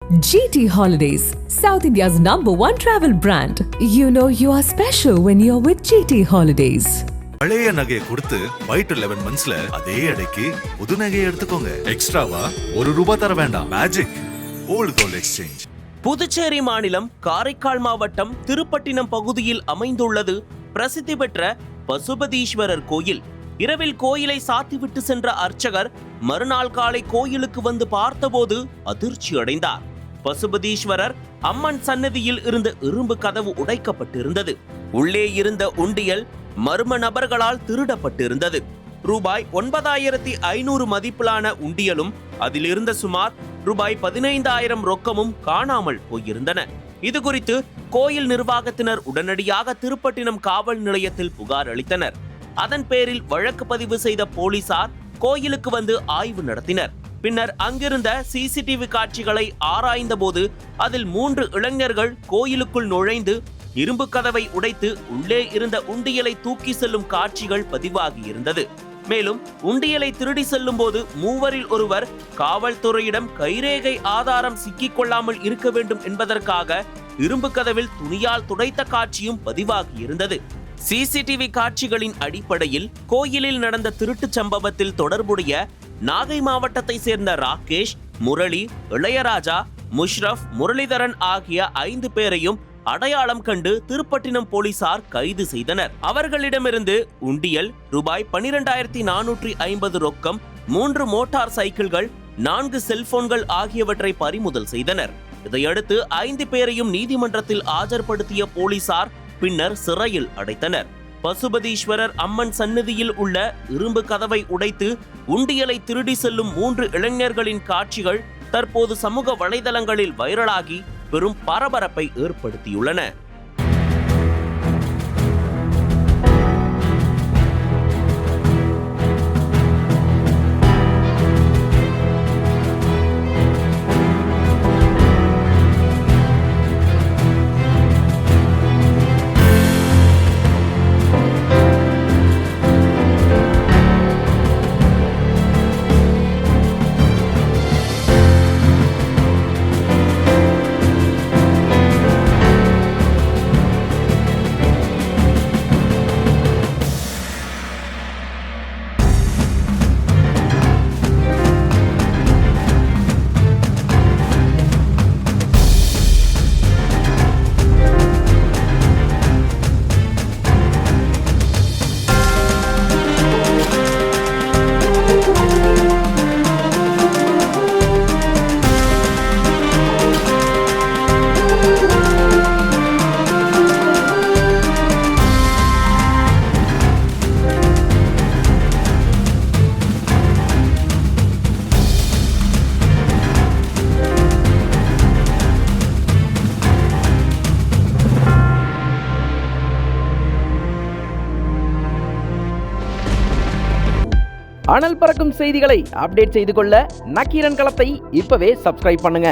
GT Holidays, South India's #1 travel brand. You know you are special when you're with GT Holidays. பழைய நகையை கொடுத்து white 11 மந்த்ஸ்ல அதே அடைக்கு புது நகையை எடுத்துக்கோங்க. எக்ஸ்ட்ராவா ₹1 தர வேண்டாம். Magic old gold exchange. Puducherry மாநிலம் காரைக்கால் மாவட்டம் திருப்பட்டினம் பகுதியில் அமைந்துள்ளது பிரசித்தி பெற்ற பசுபதீஸ்வரர் கோயில். இரவில் கோயிலை சாத்திவிட்டு சென்ற அர்ச்சகர் மறுநாள் காலை கோயிலுக்கு வந்து பார்த்தபோது அதிர்ச்சி அடைந்தார். பசுபதீஸ்வரர் அம்மன் சன்னதியில் இருந்த இரும்பு கதவு உடைக்கப்பட்டிருந்தது. உள்ளே இருந்த உண்டியல் மர்ம நபர்களால் திருடப்பட்டிருந்தது. ரூபாய் 9500 மதிப்பிலான உண்டியலும் அதில் இருந்த சுமார் ரூபாய் 15000 ரொக்கமும் காணாமல் போயிருந்தன. இது குறித்து கோயில் நிர்வாகத்தினர் உடனடியாக திருப்பட்டினம் காவல் நிலையத்தில் புகார் அளித்தனர். அதன் பேரில் வழக்கு பதிவு செய்த போலீசார் கோயிலுக்கு வந்து ஆய்வு நடத்தினர். பின்னர் அங்கிருந்த சிசிடிவி காட்சிகளை ஆராய்ந்த போது அதில் 3 இளைஞர்கள் கோயிலுக்குள் நுழைந்து இரும்பு கதவை உடைத்து உள்ளே இருந்த உண்டியலை தூக்கி செல்லும் காட்சிகள் பதிவாகி இருந்தது. மேலும் உண்டியலை திருடி செல்லும் போது 3வரில் ஒருவர் காவல்துறையிடம் கைரேகை ஆதாரம் சிக்கிக் கொள்ளாமல் இருக்க வேண்டும் என்பதற்காக இரும்பு கதவில் துணியால் துடைத்த காட்சியும் பதிவாகி இருந்தது. சிசிடிவி காட்சிகளின் அடிப்படையில் கோயிலில் நடந்த திருட்டுச் சம்பவத்தில் தொடர்புடைய நாகை மாவட்டத்தை சேர்ந்த ராகேஷ், முரளி, இளையராஜா, முஷ்ரப், முரளிதரன் ஆகிய 5 பேரையும் அடையாளம் கண்டு திருப்பட்டினம் போலீசார் கைது செய்தனர். அவர்களிடமிருந்து உண்டியல், ரூபாய் 12450 ரொக்கம், 3 மோட்டார் சைக்கிள்கள், 4 செல்போன்கள் ஆகியவற்றை பறிமுதல் செய்தனர். இதையடுத்து 5 பேரையும் நீதிமன்றத்தில் ஆஜர்படுத்திய போலீசார் பின்னர் சிறையில் அடைத்தனர். பசுபதீஸ்வரர் அம்மன் சன்னதியில் உள்ள இரும்பு கதவை உடைத்து உண்டியலை திருடி செல்லும் 3 இளைஞர்களின் காட்சிகள் தற்போது சமூக வலைதளங்களில் வைரலாகி பெரும் பரபரப்பை ஏற்படுத்தியுள்ளன. அனல் பறக்கும் செய்திகளை அப்டேட் செய்து கொள்ள நக்கீரன் களத்தை இப்பவே சப்ஸ்கிரைப் பண்ணுங்க.